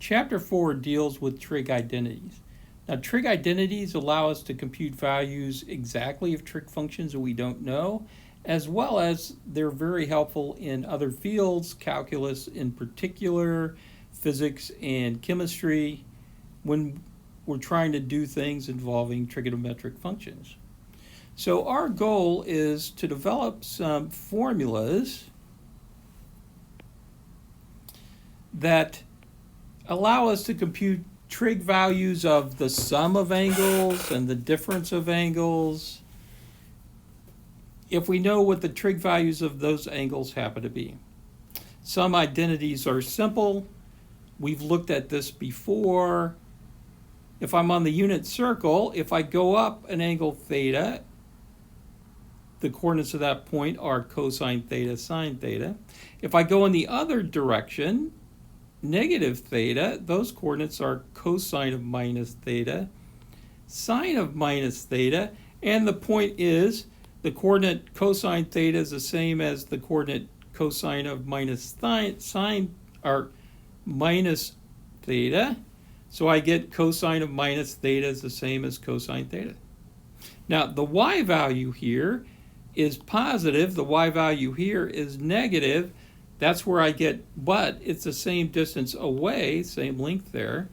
Chapter 4 deals with trig identities. Now, trig identities allow us to compute values exactly of trig functions that we don't know, as well as they're very helpful in other fields, calculus in particular, physics and chemistry, when we're trying to do things involving trigonometric functions. So our goal is to develop some formulas that allow us to compute trig values of the sum of angles and the difference of angles if we know what the trig values of those angles happen to be. Some identities are simple. We've looked at this before. If I'm on the unit circle, if I go up an angle theta, the coordinates of that point are cosine theta, sine theta. If I go in the other direction, negative theta, those coordinates are cosine of minus theta, sine of minus theta, and the point is the coordinate cosine theta is the same as the coordinate cosine of minus sine or minus theta. So I get cosine of minus theta is the same as cosine theta. Now the y value here is positive, the y value here is negative. That's where I get, but it's the same distance away, same length there.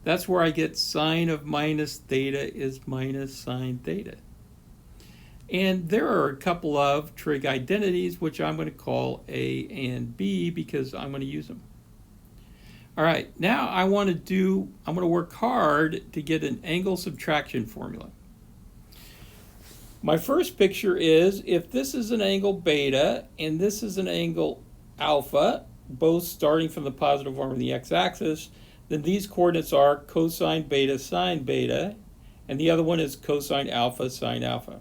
That's where I get sine of minus theta is minus sine theta. And there are a couple of trig identities, which I'm going to call A and B because I'm going to use them. All right, now I'm going to work hard to get an angle subtraction formula. My first picture is if this is an angle beta and this is an angle alpha, both starting from the positive arm of the x-axis, then these coordinates are cosine beta, sine beta, and the other one is cosine alpha, sine alpha.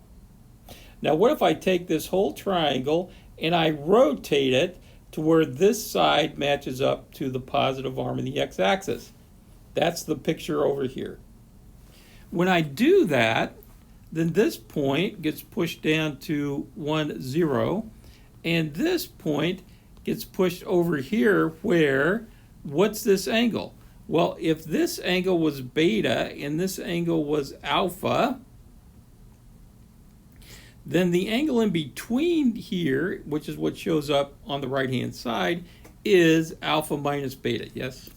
Now what if I take this whole triangle and I rotate it to where this side matches up to the positive arm of the x-axis? That's the picture over here. When I do that, then this point gets pushed down to 1, 0, and this point gets pushed over here where, what's this angle? Well, if this angle was beta and this angle was alpha, then the angle in between here, which is what shows up on the right-hand side, is alpha minus beta, yes?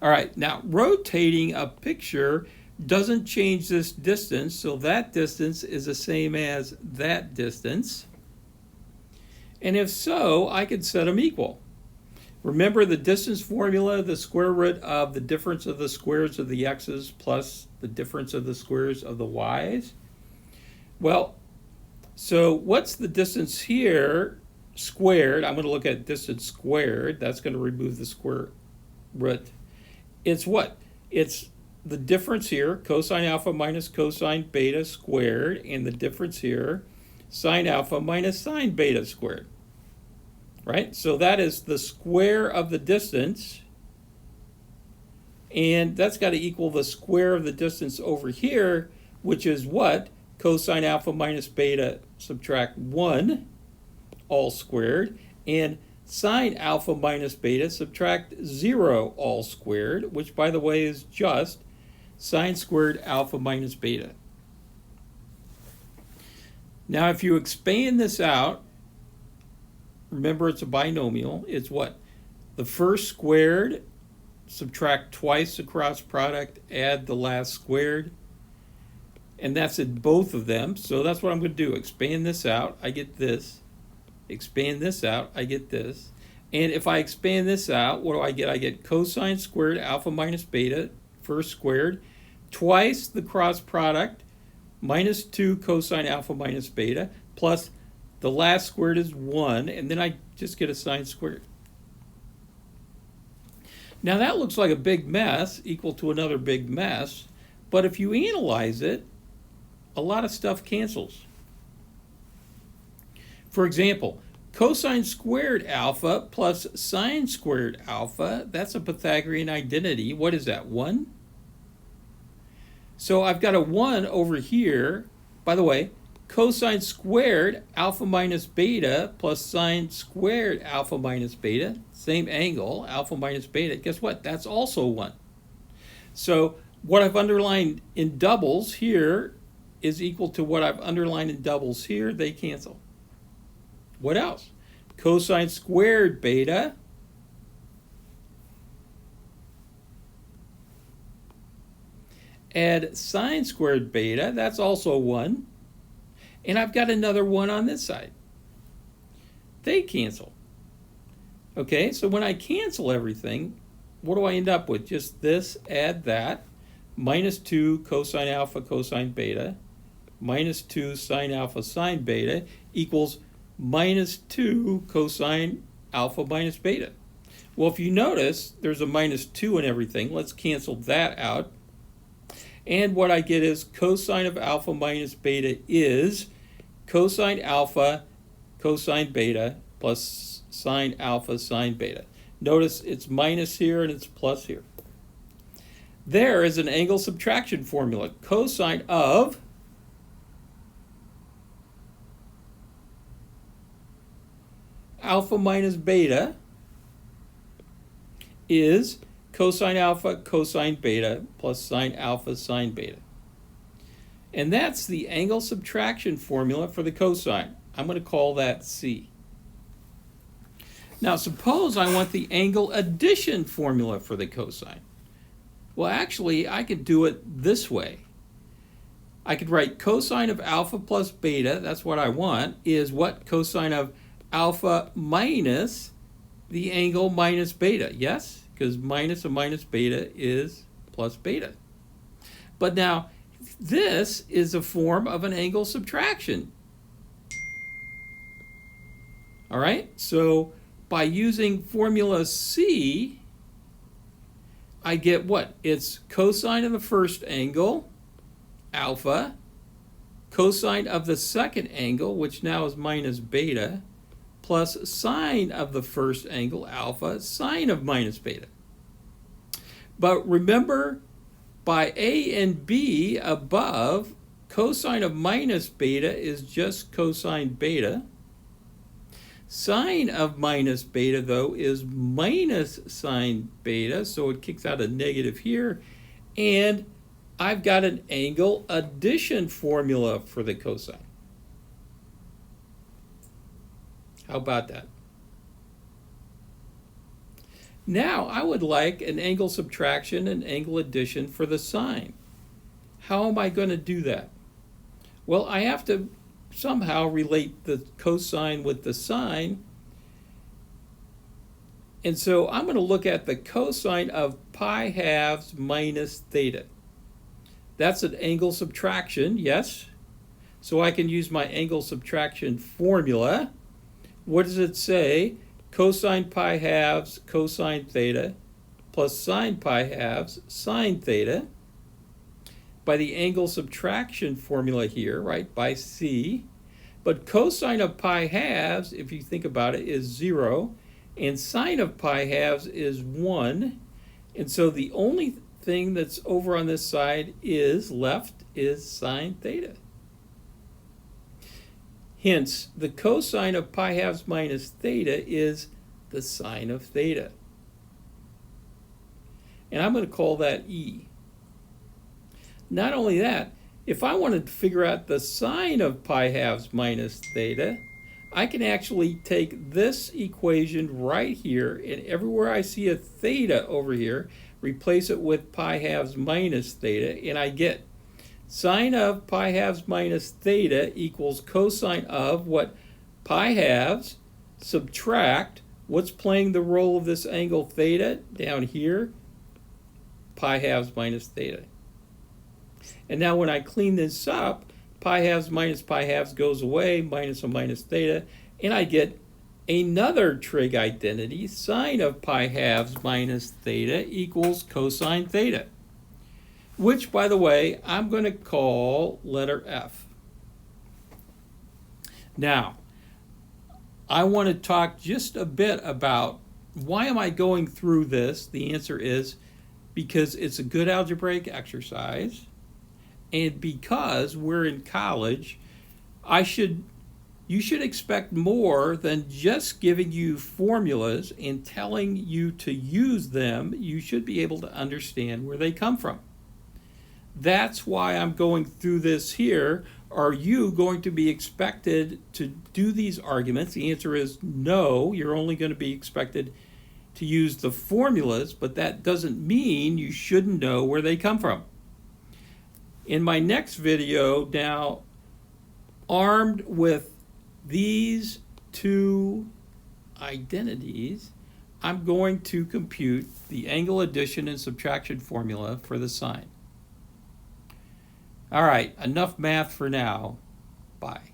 All right, now rotating a picture doesn't change this distance, so that distance is the same as that distance. And if so, I could set them equal. Remember the distance formula, the square root of the difference of the squares of the x's plus the difference of the squares of the y's? Well, so what's the distance here squared? I'm going to look at distance squared. That's going to remove the square root. It's what? It's the difference here, cosine alpha minus cosine beta squared, and the difference here, sine alpha minus sine beta squared. Right? So that is the square of the distance, and that's got to equal the square of the distance over here, which is what? Cosine alpha minus beta subtract 1, all squared, and sine alpha minus beta subtract 0, all squared, which by the way is just sine squared alpha minus beta. Now if you expand this out, remember it's a binomial, it's what? The first squared, subtract twice the cross product, add the last squared, and that's in both of them. So that's what I'm going to do. Expand this out, I get this. Expand this out, I get this. And if I expand this out, what do I get? I get cosine squared alpha minus beta, first squared, twice the cross product, minus 2 cosine alpha minus beta, plus the last squared is 1, and then I just get a sine squared. Now that looks like a big mess, equal to another big mess, but if you analyze it, a lot of stuff cancels. For example, cosine squared alpha plus sine squared alpha, that's a Pythagorean identity. What is that, 1? So I've got a 1 over here. By the way, cosine squared alpha minus beta plus sine squared alpha minus beta, same angle, alpha minus beta, guess what? That's also 1. So what I've underlined in doubles here is equal to what I've underlined in doubles here. They cancel. What else? Cosine squared beta add sine squared beta, that's also 1. And I've got another 1 on this side. They cancel. Okay, so when I cancel everything, what do I end up with? Just this, add that, minus 2 cosine alpha cosine beta, minus 2 sine alpha sine beta equals minus 2 cosine alpha minus beta. Well, if you notice, there's a minus 2 in everything. Let's cancel that out. And what I get is cosine of alpha minus beta is cosine alpha cosine beta plus sine alpha sine beta. Notice it's minus here and it's plus here. There is an angle subtraction formula. Cosine of alpha minus beta is cosine alpha cosine beta plus sine alpha sine beta. And that's the angle subtraction formula for the cosine. I'm going to call that C. Now suppose I want the angle addition formula for the cosine. Well, actually, I could do it this way. I could write cosine of alpha plus beta, that's what I want, is what? Cosine of alpha minus the angle minus beta, yes? Because minus of minus beta is plus beta. But now, this is a form of an angle subtraction. All right, so by using formula C, I get what? It's cosine of the first angle, alpha, cosine of the second angle, which now is minus beta, plus sine of the first angle, alpha, sine of minus beta. But remember, by A and B above, cosine of minus beta is just cosine beta. Sine of minus beta, though, is minus sine beta, so it kicks out a negative here. And I've got an angle addition formula for the cosine. How about that? Now, I would like an angle subtraction and angle addition for the sine. How am I going to do that? Well, I have to somehow relate the cosine with the sine. And so I'm going to look at the cosine of pi halves minus theta. That's an angle subtraction, yes? So I can use my angle subtraction formula. What does it say? Cosine pi halves cosine theta plus sine pi halves sine theta. By the angle subtraction formula here, right, by C. But cosine of pi halves, if you think about it, is 0. And sine of pi halves is 1. And so the only thing that's over on this side is left is sine theta. Hence, the cosine of pi halves minus theta is the sine of theta. And I'm going to call that E. Not only that, if I wanted to figure out the sine of pi halves minus theta, I can actually take this equation right here, and everywhere I see a theta over here, replace it with pi halves minus theta, and I get sine of pi halves minus theta equals cosine of what? Pi halves subtract, what's playing the role of this angle theta down here? Pi halves minus theta. And now when I clean this up, pi halves minus pi halves goes away, minus a minus theta, and I get another trig identity, sine of pi halves minus theta equals cosine theta, which, by the way, I'm going to call letter F. Now, I want to talk just a bit about why am I going through this? The answer is because it's a good algebraic exercise, and because we're in college, you should expect more than just giving you formulas and telling you to use them. You should be able to understand where they come from. That's why I'm going through this here. Are you going to be expected to do these arguments? The answer is no. You're only going to be expected to use the formulas, but that doesn't mean you shouldn't know where they come from. In my next video, now armed with these two identities, I'm going to compute the angle addition and subtraction formula for the sine. All right, enough math for now. Bye.